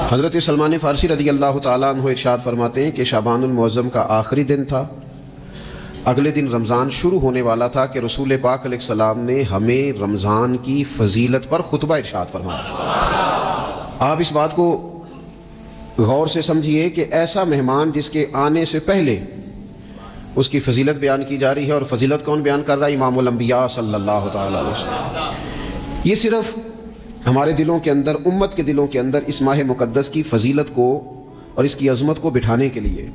حضرت سلمان فارسی رضی اللہ تعالیٰ عنہ ارشاد فرماتے ہیں کہ شعبان المعظم کا آخری دن تھا، اگلے دن رمضان شروع ہونے والا تھا کہ رسول پاک علیہ السلام نے ہمیں رمضان کی فضیلت پر خطبہ ارشاد فرمایا۔ آپ اس بات کو غور سے سمجھیے کہ ایسا مہمان جس کے آنے سے پہلے اس کی فضیلت بیان کی جا رہی ہے، اور فضیلت کون بیان کر رہا ہے؟ امام الانبیاء صلی اللہ تعالیٰ علیہ وسلم۔ یہ صرف ہمارے دلوں کے اندر، امت کے دلوں کے اندر اس ماہ مقدس کی فضیلت کو اور اس کی عظمت کو بٹھانے کے لیے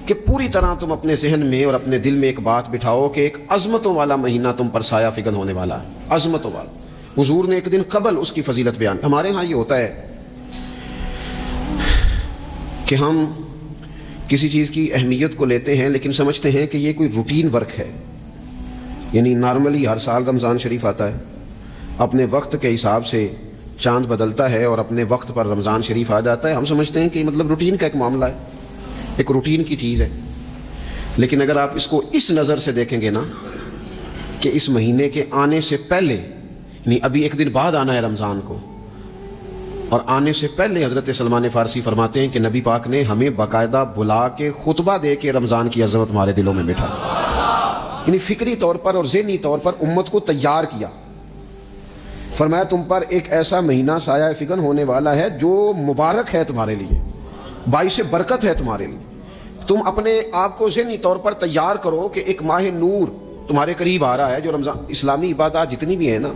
کہ پوری طرح تم اپنے ذہن میں اور اپنے دل میں ایک بات بٹھاؤ کہ ایک عظمتوں والا مہینہ تم پر سایہ فگن ہونے والا ہے، عظمتوں والا۔ حضور نے ایک دن قبل اس کی فضیلت بیان۔ ہمارے ہاں یہ ہوتا ہے کہ ہم کسی چیز کی اہمیت کو لیتے ہیں لیکن سمجھتے ہیں کہ یہ کوئی روٹین ورک ہے، یعنی نارملی ہر سال رمضان شریف آتا ہے، اپنے وقت کے حساب سے چاند بدلتا ہے اور اپنے وقت پر رمضان شریف آ جاتا ہے۔ ہم سمجھتے ہیں کہ مطلب روٹین کا ایک معاملہ ہے، ایک روٹین کی چیز ہے۔ لیکن اگر آپ اس کو اس نظر سے دیکھیں گے نا کہ اس مہینے کے آنے سے پہلے، یعنی ابھی ایک دن بعد آنا ہے رمضان کو، اور آنے سے پہلے حضرت سلمان فارسی فرماتے ہیں کہ نبی پاک نے ہمیں باقاعدہ بلا کے خطبہ دے کے رمضان کی عظمت ہمارے دلوں میں بٹھا، یعنی فکری طور پر اور ذہنی طور پر امت کو تیار کیا۔ فرمایا تم پر ایک ایسا مہینہ سایہ فگن ہونے والا ہے جو مبارک ہے تمہارے لیے، باعث برکت ہے تمہارے لیے۔ تم اپنے آپ کو ذہنی طور پر تیار کرو کہ ایک ماہ نور تمہارے قریب آ رہا ہے۔ جو رمضان، اسلامی عبادات جتنی بھی ہیں نا،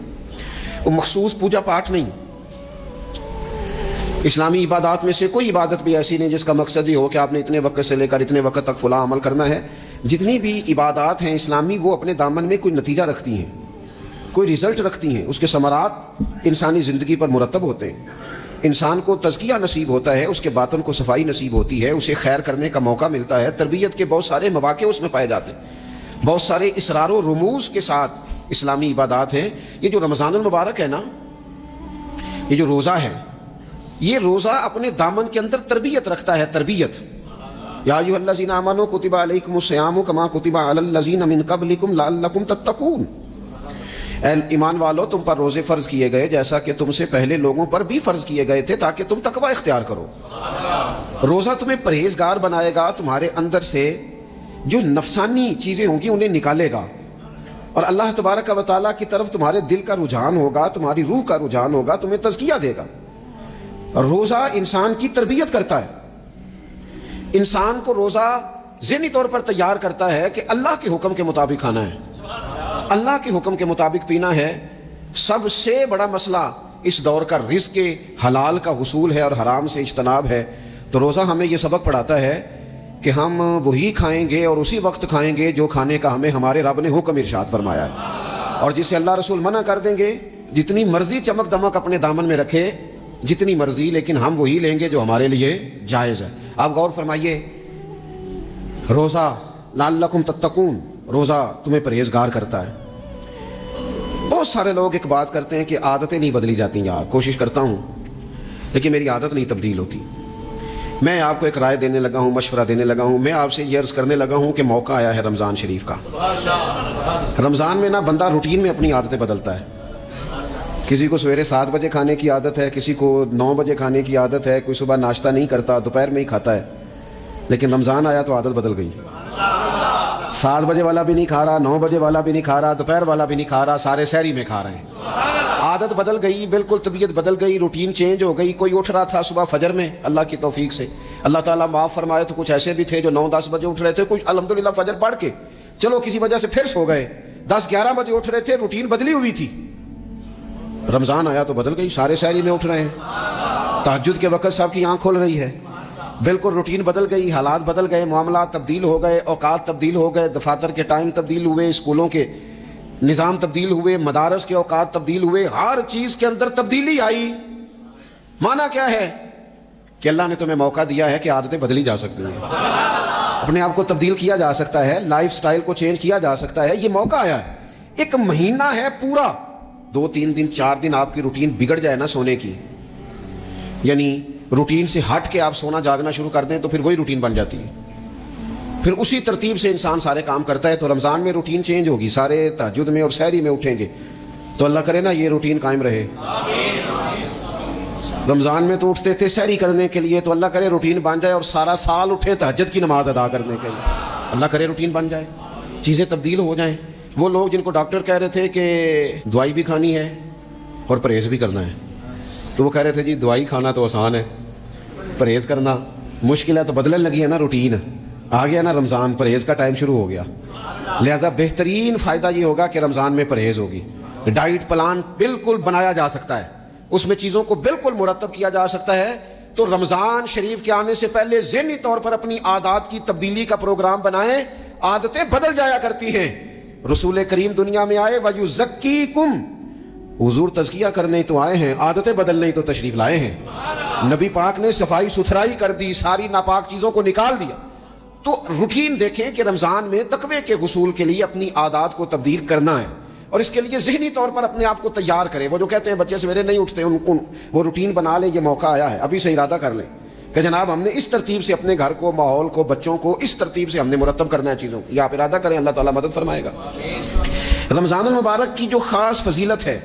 وہ مخصوص پوجا پاٹ نہیں۔ اسلامی عبادات میں سے کوئی عبادت بھی ایسی نہیں جس کا مقصد یہ ہو کہ آپ نے اتنے وقت سے لے کر اتنے وقت تک فلاں عمل کرنا ہے۔ جتنی بھی عبادات ہیں اسلامی، وہ اپنے دامن میں کوئی نتیجہ رکھتی ہیں، کوئی رزلٹ رکھتی ہیں، اس کے ثمرات انسانی زندگی پر مرتب ہوتے ہیں۔ انسان کو تزکیہ نصیب ہوتا ہے، اس کے باطن کو صفائی نصیب ہوتی ہے، اسے خیر کرنے کا موقع ملتا ہے، تربیت کے بہت سارے مواقع اس میں پائے جاتے ہیں، بہت سارے اسرار و رموز کے ساتھ اسلامی عبادات ہیں۔ یہ جو رمضان المبارک ہے نا، یہ جو روزہ ہے، یہ روزہ اپنے دامن کے اندر تربیت رکھتا ہے، تربیت۔ یا ایھا الذین آمنوا کتب علیکم الصیام کما کتب علی الذین من قبلکم لعلکم تتقون۔ اے ایمان والو، تم پر روزے فرض کیے گئے جیسا کہ تم سے پہلے لوگوں پر بھی فرض کیے گئے تھے تاکہ تم تقوی اختیار کرو۔ روزہ تمہیں پرہیزگار بنائے گا، تمہارے اندر سے جو نفسانی چیزیں ہوں گی انہیں نکالے گا، اور اللہ تبارک و تعالیٰ کی طرف تمہارے دل کا رجحان ہوگا، تمہاری روح کا رجحان ہوگا، تمہیں تزکیہ دے گا۔ روزہ انسان کی تربیت کرتا ہے، انسان کو روزہ ذہنی طور پر تیار کرتا ہے کہ اللہ کے حکم کے مطابق کھانا ہے، اللہ کے حکم کے مطابق پینا ہے۔ سب سے بڑا مسئلہ اس دور کا رزق کے حلال کا حصول ہے اور حرام سے اجتناب ہے۔ تو روزہ ہمیں یہ سبق پڑھاتا ہے کہ ہم وہی کھائیں گے اور اسی وقت کھائیں گے جو کھانے کا ہمیں ہمارے رب نے حکم ارشاد فرمایا ہے، اور جسے اللہ رسول منع کر دیں گے جتنی مرضی چمک دمک اپنے دامن میں رکھے، جتنی مرضی، لیکن ہم وہی لیں گے جو ہمارے لیے جائز ہے۔ آپ غور فرمائیے، روزہ لعلکم تتقون، روزہ تمہیں پرہیزگار کرتا ہے۔ بہت سارے لوگ ایک بات کرتے ہیں کہ عادتیں نہیں بدلی جاتی یار، کوشش کرتا ہوں لیکن میری عادت نہیں تبدیل ہوتی۔ میں آپ کو ایک رائے دینے لگا ہوں، مشورہ دینے لگا ہوں، میں آپ سے یہ عرض کرنے لگا ہوں کہ موقع آیا ہے رمضان شریف کا۔ رمضان میں نا بندہ روٹین میں اپنی عادتیں بدلتا ہے۔ کسی کو سویرے 7 بجے کھانے کی عادت ہے، کسی کو 9 بجے کھانے کی عادت ہے، کوئی صبح ناشتہ نہیں کرتا، دوپہر میں ہی کھاتا ہے۔ لیکن رمضان آیا تو عادت بدل گئی، 7 بجے والا بھی نہیں کھا رہا، 9 بجے والا بھی نہیں کھا رہا، دوپہر والا بھی نہیں کھا رہا، سارے سحری میں کھا رہے ہیں۔ عادت بدل گئی، بالکل طبیعت بدل گئی، روٹین چینج ہو گئی۔ کوئی اٹھ رہا تھا صبح فجر میں، اللہ کی توفیق سے، اللہ تعالیٰ معاف فرمائے، تو کچھ ایسے بھی تھے جو 9-10 بجے اٹھ رہے تھے، کچھ الحمدللہ فجر پڑھ کے چلو کسی وجہ سے پھر سو گئے، 10-11 بجے اٹھ رہے تھے، روٹین بدلی ہوئی تھی۔ رمضان آیا تو بدل گئی، سارے سحری میں اٹھ رہے ہیں، تہجد کے وقت سب کی آنکھ کھول رہی ہے، بالکل روٹین بدل گئی، حالات بدل گئے، معاملات تبدیل ہو گئے، اوقات تبدیل ہو گئے، دفاتر کے ٹائم تبدیل ہوئے، اسکولوں کے نظام تبدیل ہوئے، مدارس کے اوقات تبدیل ہوئے، ہر چیز کے اندر تبدیلی آئی۔ معنی کیا ہے کہ اللہ نے تمہیں موقع دیا ہے کہ عادتیں بدلی جا سکتی ہیں، اپنے آپ کو تبدیل کیا جا سکتا ہے، لائف سٹائل کو چینج کیا جا سکتا ہے۔ یہ موقع آیا ہے، ایک مہینہ ہے پورا، 2-3 دن 4 دن آپ کی روٹین بگڑ جائے نا سونے کی، یعنی روٹین سے ہٹ کے آپ سونا جاگنا شروع کر دیں تو پھر وہی روٹین بن جاتی ہے، پھر اسی ترتیب سے انسان سارے کام کرتا ہے۔ تو رمضان میں روٹین چینج ہوگی، سارے تہجد میں اور سحری میں اٹھیں گے، تو اللہ کرے نا یہ روٹین قائم رہے۔ رمضان میں تو اٹھتے تھے سحری کرنے کے لیے، تو اللہ کرے روٹین بن جائے اور سارا سال اٹھیں تہجد کی نماز ادا کرنے کے لیے، اللہ کرے روٹین بن جائے، چیزیں تبدیل ہو جائیں۔ وہ لوگ جن کو ڈاکٹر کہہ رہے تھے کہ دوائی بھی کھانی ہے اور پرہیز بھی کرنا ہے، تو وہ کہہ رہے تھے جی دوائی کھانا تو آسان ہے، پرہیز کرنا مشکل ہے، تو بدلنے لگی ہے نا روٹین، آ گیا نا رمضان، پرہیز کا ٹائم شروع ہو گیا۔ لہذا بہترین فائدہ یہ ہوگا کہ رمضان میں پرہیز ہوگی، ڈائٹ پلان بالکل بنایا جا سکتا ہے، اس میں چیزوں کو بالکل مرتب کیا جا سکتا ہے۔ تو رمضان شریف کے آنے سے پہلے ذہنی طور پر اپنی عادات کی تبدیلی کا پروگرام بنائیں، عادتیں بدل جایا کرتی ہیں۔ رسول کریم دنیا میں آئے وَيُزَكِّيكُمْ، حضور تزکیہ کرنے تو آئے ہیں، عادتیں بدلنے تو تشریف لائے ہیں۔ نبی پاک نے صفائی ستھرائی کر دی، ساری ناپاک چیزوں کو نکال دیا۔ تو روٹین دیکھیں کہ رمضان میں تقوی کے حصول کے لیے اپنی عادات کو تبدیل کرنا ہے، اور اس کے لیے ذہنی طور پر اپنے آپ کو تیار کریں۔ وہ جو کہتے ہیں بچے سویرے نہیں اٹھتے، وہ روٹین بنا لیں، یہ موقع آیا ہے، ابھی سے ارادہ کر لیں کہ جناب ہم نے اس ترتیب سے اپنے گھر کو، ماحول کو، بچوں کو اس ترتیب سے ہم نے مرتب کرنا ہے چیزوں کو۔ یہ آپ ارادہ کریں، اللہ تعالیٰ مدد فرمائے گا۔ رمضان المبارک کی جو خاص فضیلت ہے،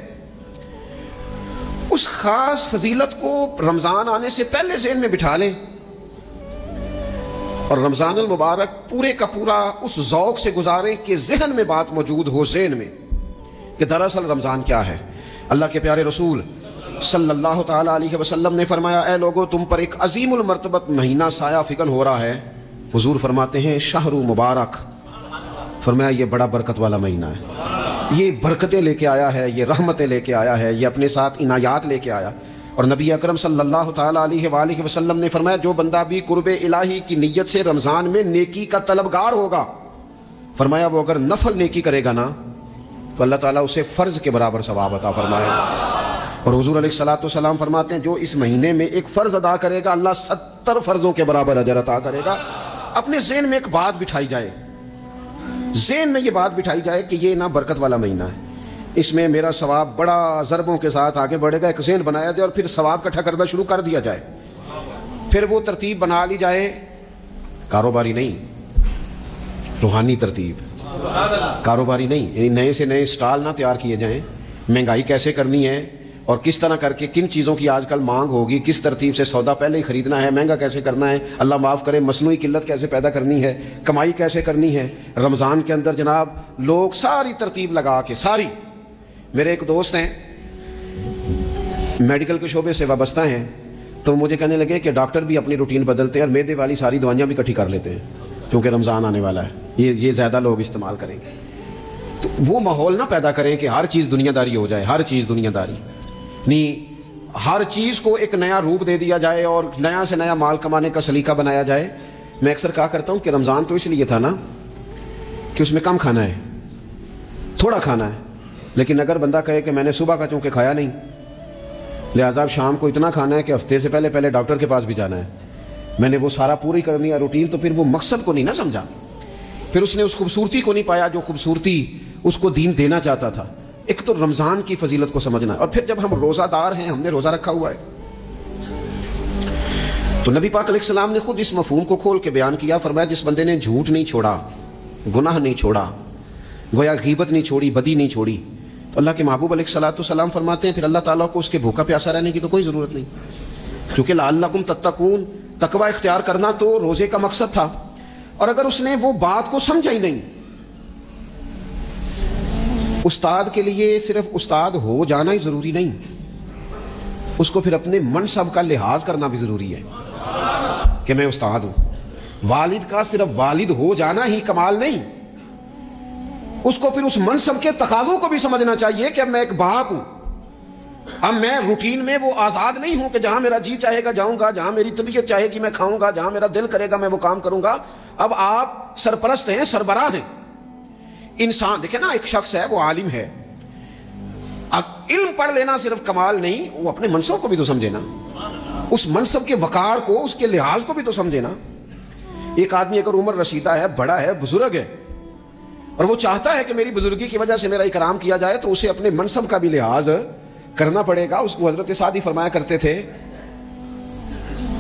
اس خاص فضیلت کو رمضان آنے سے پہلے ذہن میں بٹھا لیں، اور رمضان المبارک پورے کا پورا اس ذوق سے گزاریں کہ ذہن میں بات موجود ہو، ذہن میں کہ دراصل رمضان کیا ہے۔ اللہ کے پیارے رسول صلی اللہ تعالی علیہ وسلم نے فرمایا، اے لوگو تم پر ایک عظیم المرتبت مہینہ سایہ فکن ہو رہا ہے۔ حضور فرماتے ہیں شہر مبارک، فرمایا یہ بڑا برکت والا مہینہ ہے، یہ برکتیں لے کے آیا ہے، یہ رحمتیں لے کے آیا ہے، یہ اپنے ساتھ عنایات لے کے آیا۔ اور نبی اکرم صلی اللہ تعالی علیہ وآلہ وسلم نے فرمایا جو بندہ بھی قرب الہی کی نیت سے رمضان میں نیکی کا طلبگار ہوگا، فرمایا وہ اگر نفل نیکی کرے گا نا تو اللہ تعالیٰ اسے فرض کے برابر ثواب عطا فرمائے گا۔ اور حضور علیہ الصلوۃ والسلام فرماتے ہیں جو اس مہینے میں ایک فرض ادا کرے گا اللہ 70 فرضوں کے برابر اجر عطا کرے گا۔ اپنے ذہن میں ایک بات بٹھائی جائے، ذہن میں یہ بات بٹھائی جائے کہ یہ نا برکت والا مہینہ ہے، اس میں میرا ثواب بڑا ضربوں کے ساتھ آگے بڑھے گا، ایک ذہن بنایا جائے اور پھر ثواب اکٹھا کرنا شروع کر دیا جائے۔ پھر وہ ترتیب بنا لی جائے، کاروباری نہیں، روحانی ترتیب، کاروباری نہیں، یعنی نئے سے نئے سٹال نہ تیار کیے جائیں، مہنگائی کیسے کرنی ہے اور کس طرح کر کے کن چیزوں کی آج کل مانگ ہوگی، کس ترتیب سے سودا پہلے ہی خریدنا ہے، مہنگا کیسے کرنا ہے، اللہ معاف کرے مصنوعی قلت کیسے پیدا کرنی ہے، کمائی کیسے کرنی ہے۔ رمضان کے اندر جناب لوگ ساری ترتیب لگا کے، ساری، میرے ایک دوست ہیں میڈیکل کے شعبے سے وابستہ ہیں، تو مجھے کہنے لگے کہ ڈاکٹر بھی اپنی روٹین بدلتے ہیں اور معدے والی ساری دوائیاں بھی اکٹھی کر لیتے ہیں کیونکہ رمضان آنے والا ہے، یہ زیادہ لوگ استعمال کریں گے۔ تو وہ ماحول نہ پیدا کریں کہ ہر چیز دنیا داری ہو جائے، ہر چیز دنیا داری نہیں، ہر چیز کو ایک نیا روپ دے دیا جائے اور نیا سے نیا مال کمانے کا سلیقہ بنایا جائے۔ میں اکثر کہا کرتا ہوں کہ رمضان تو اس لیے تھا نا کہ اس میں کم کھانا ہے، تھوڑا کھانا ہے، لیکن اگر بندہ کہے کہ میں نے صبح کا چونکہ کھایا نہیں لہذا شام کو اتنا کھانا ہے کہ ہفتے سے پہلے ڈاکٹر کے پاس بھی جانا ہے، میں نے وہ سارا پوری کرنی ہے روٹین، تو پھر وہ مقصد کو نہیں نہ سمجھا، پھر اس نے اس خوبصورتی کو نہیں پایا جو خوبصورتی اس کو دین دینا چاہتا تھا۔ ایک تو رمضان کی فضیلت کو سمجھنا، اور پھر جب ہم روزہ دار ہیں، ہم نے روزہ رکھا ہوا ہے، تو نبی پاک علیہ السلام نے خود اس مفہوم کو کھول کے بیان کیا، فرمایا جس بندے نے جھوٹ نہیں چھوڑا، گناہ نہیں چھوڑا، گویا غیبت نہیں چھوڑی، بدی نہیں چھوڑی، تو اللہ کے محبوب علیہ الصلوۃ والسلام فرماتے ہیں پھر اللہ تعالیٰ کو اس کے بھوکا پیاسا رہنے کی تو کوئی ضرورت نہیں، کیونکہ لعلکم تتقون، تقوی اختیار کرنا تو روزے کا مقصد تھا۔ اور اگر اس نے وہ بات کو سمجھا ہی نہیں، استاد کے لیے صرف استاد ہو جانا ہی ضروری نہیں، اس کو پھر اپنے منصب کا لحاظ کرنا بھی ضروری ہے کہ میں استاد ہوں۔ والد کا صرف والد ہو جانا ہی کمال نہیں، اس کو پھر اس منصب کے تقاضوں کو بھی سمجھنا چاہیے کہ اب میں ایک باپ ہوں، اب میں روٹین میں وہ آزاد نہیں ہوں کہ جہاں میرا جی چاہے گا جاؤں گا، جہاں میری طبیعت چاہے گی میں کھاؤں گا، جہاں میرا دل کرے گا میں وہ کام کروں گا۔ اب آپ سرپرست ہیں، سربراہ ہیں۔ انسان دیکھیں نا، ایک شخص ہے وہ عالم ہے، اب علم پڑھ لینا صرف کمال نہیں، وہ اپنے منصب کو بھی تو سمجھے نا، اس منصب کے وقار کو، اس کے لحاظ کو بھی تو سمجھے نا۔ ایک آدمی اگر عمر رسیدہ ہے، بڑا ہے، بزرگ ہے، اور وہ چاہتا ہے کہ میری بزرگی کی وجہ سے میرا اکرام کیا جائے، تو اسے اپنے منصب کا بھی لحاظ کرنا پڑے گا۔ اس کو حضرت سعدی فرمایا کرتے تھے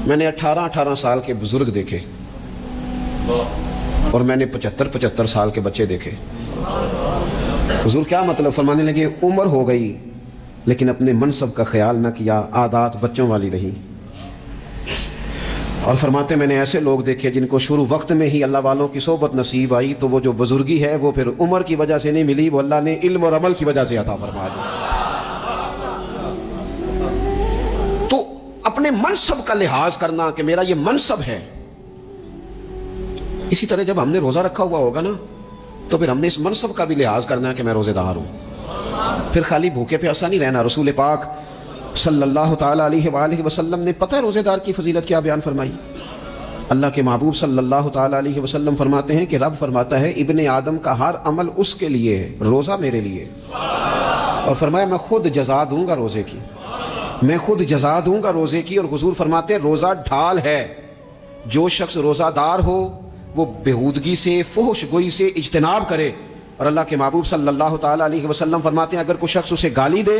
میں نے 18 سال کے بزرگ دیکھے اور میں نے 75 سال کے بچے دیکھے۔ حضور کیا مطلب؟ فرمانے لگے عمر ہو گئی لیکن اپنے منصب کا خیال نہ کیا، عادات بچوں والی رہی. اور فرماتے میں نے ایسے لوگ دیکھے جن کو شروع وقت میں ہی اللہ والوں کی صحبت نصیب آئی تو وہ جو بزرگی ہے وہ پھر عمر کی وجہ سے نہیں ملی، وہ اللہ نے علم اور عمل کی وجہ سے عطا فرما دی. تو اپنے منصب کا لحاظ کرنا کہ میرا یہ منصب ہے. اسی طرح جب ہم نے روزہ رکھا ہوا ہوگا نا تو پھر ہم نے اس منصب کا بھی لحاظ کرنا ہے کہ میں روزے دار ہوں. پھر خالی بھوکے پیاسا نہیں رہنا. رسول پاک صلی اللہ تعالی علیہ وآلہ وسلم نے پتہ ہے روزے دار کی فضیلت کیا بیان فرمائی؟ اللہ کے محبوب صلی اللہ تعالی علیہ وسلم فرماتے ہیں کہ رب فرماتا ہے ابن آدم کا ہر عمل اس کے لیے ہے، روزہ میرے لیے. اور فرمایا میں خود جزا دوں گا روزے کی، میں خود جزا دوں گا روزے کی. اور حضور فرماتے ہیں روزہ ڈھال ہے. جو شخص روزہ دار ہو وہ بےہودگی سے، فحش گوئی سے اجتناب کرے. اور اللہ کے محبوب صلی اللہ تعالی علیہ وسلم فرماتے ہیں اگر کوئی شخص اسے گالی دے،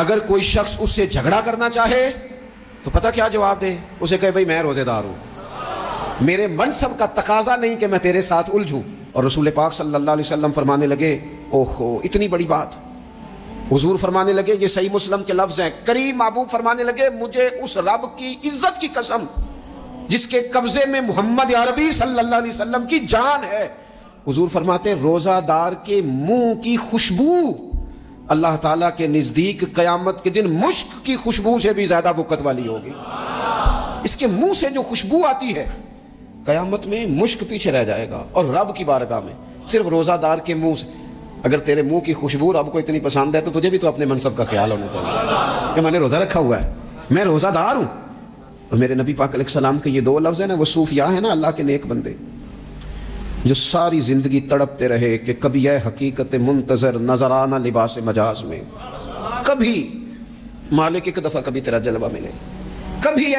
اگر کوئی شخص اس سے جھگڑا کرنا چاہے تو پتہ کیا جواب دے؟ اسے کہے بھئی میں روزے دار ہوں، میرے منصب کا تقاضا نہیں کہ میں تیرے ساتھ الجھوں. اور رسول پاک صلی اللہ علیہ وسلم فرمانے لگے اوہو اتنی بڑی بات. حضور فرمانے لگے، یہ صحیح مسلم کے لفظ ہیں، کریم محبوب فرمانے لگے مجھے اس رب کی عزت کی قسم جس کے قبضے میں محمد عربی صلی اللہ علیہ وسلم کی جان ہے. حضور فرماتے ہیں روزہ دار کے منہ کی خوشبو اللہ تعالیٰ کے نزدیک قیامت کے دن مشک کی خوشبو سے بھی زیادہ وقت والی ہوگی. اس کے منہ سے جو خوشبو آتی ہے قیامت میں مشک پیچھے رہ جائے گا. اور رب کی بارگاہ میں صرف روزہ دار کے منہ سے، اگر تیرے منہ کی خوشبو رب کو اتنی پسند ہے تو تجھے بھی تو اپنے منصب کا خیال ہونا چاہیے کہ میں نے روزہ رکھا ہوا ہے، میں روزہ دار ہوں. اور میرے نبی پاک علیہ السلام کے یہ دو لفظ ہیں نا، وہ صوفیاء ہیں نا اللہ کے نیک بندے جو ساری زندگی تڑپتے رہے کہ کبھی یہ حقیقت منتظر نظر آنا لباس مجاز میں، کبھی مالک ایک دفعہ کبھی تیرا جلوہ ملے، کبھی